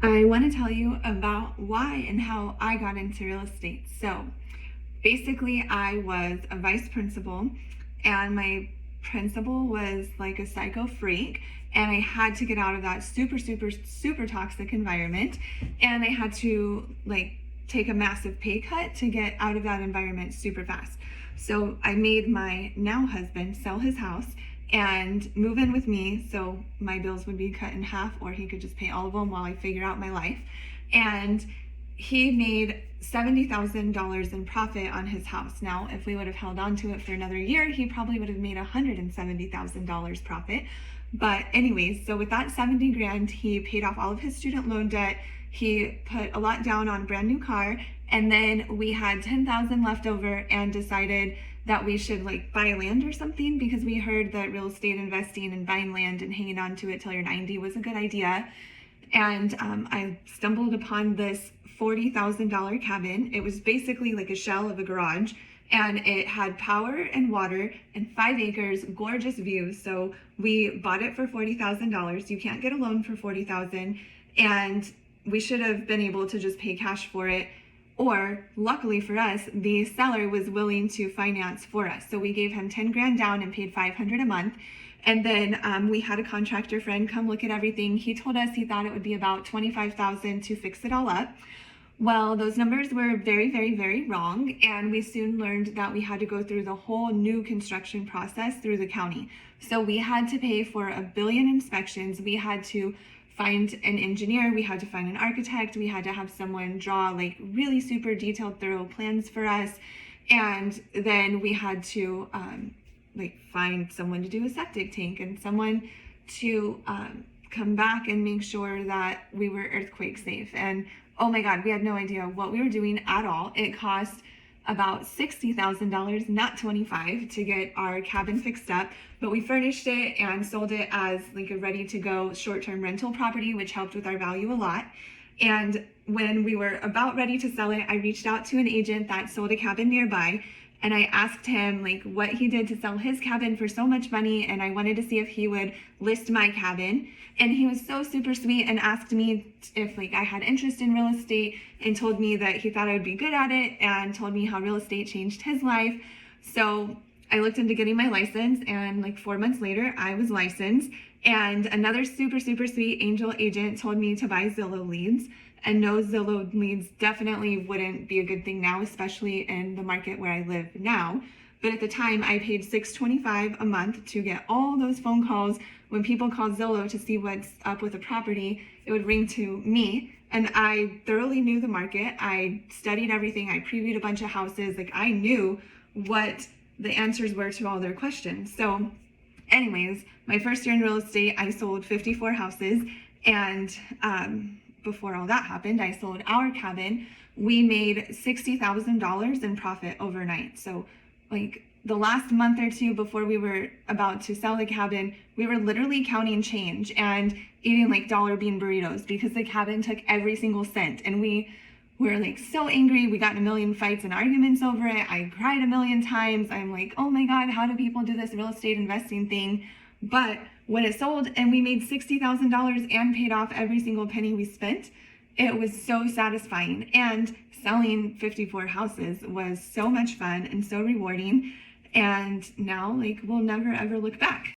I want to tell you about why and how I got into real estate. So, basically, I was a vice principal, and my principal was like a psycho freak, and I had to get out of that super, super, super toxic environment, and I had to take a massive pay cut to get out of that environment super fast. So I made my now husband sell his house and move in with me so my bills would be cut in half, or he could just pay all of them while I figure out my life. And he made $70,000 in profit on his house. Now, if we would have held on to it for another year, he probably would have made $170,000 profit. But anyways, so with that 70 grand, he paid off all of his student loan debt. He put a lot down on a brand new car, and then we had 10,000 left over and decided that we should buy land or something, because we heard that real estate investing and buying land and hanging on to it till you're 90 was a good idea. And I stumbled upon this $40,000 cabin. It was basically like a shell of a garage, and it had power and water and 5 acres, gorgeous views. So we bought it for $40,000. You can't get a loan for $40,000, and we should have been able to just pay cash for it. Or luckily for us, the seller was willing to finance for us. So we gave him 10 grand down and paid $500 a month. And then we had a contractor friend come look at everything. He told us he thought it would be about $25,000 to fix it all up. Well, those numbers were very, very, very wrong. And we soon learned that we had to go through the whole new construction process through the county. So we had to pay for 1 billion inspections. We had to find an engineer, we had to find an architect, we had to have someone draw really super detailed, thorough plans for us. And then we had to find someone to do a septic tank, and someone to come back and make sure that we were earthquake safe. And oh my God, we had no idea what we were doing at all. It cost about $60,000, not 25, to get our cabin fixed up, but we furnished it and sold it as a ready to go short-term rental property, which helped with our value a lot. And when we were about ready to sell it, I reached out to an agent that sold a cabin nearby, and I asked him what he did to sell his cabin for so much money, and I wanted to see if he would list my cabin. And he was so super sweet and asked me if I had interest in real estate, and told me that he thought I would be good at it, and told me how real estate changed his life. So I looked into getting my license, and 4 months later I was licensed. And another super, super sweet angel agent told me to buy Zillow leads. And no, Zillow leads definitely wouldn't be a good thing now, especially in the market where I live now. But at the time, I paid $625 a month to get all those phone calls. When people called Zillow to see what's up with a property, it would ring to me. And I thoroughly knew the market. I studied everything. I previewed a bunch of houses. I knew what the answers were to all their questions. So anyways, my first year in real estate, I sold 54 houses. And before all that happened, I sold our cabin. We made $60,000 in profit overnight. So the last month or two before we were about to sell the cabin, we were literally counting change and eating dollar bean burritos, because the cabin took every single cent. And we were so angry. We got in a million fights and arguments over it. I cried a million times. I'm oh my God, how do people do this real estate investing thing? But when it sold and we made $60,000 and paid off every single penny we spent, it was so satisfying. And selling 54 houses was so much fun and so rewarding. And now we'll never ever look back.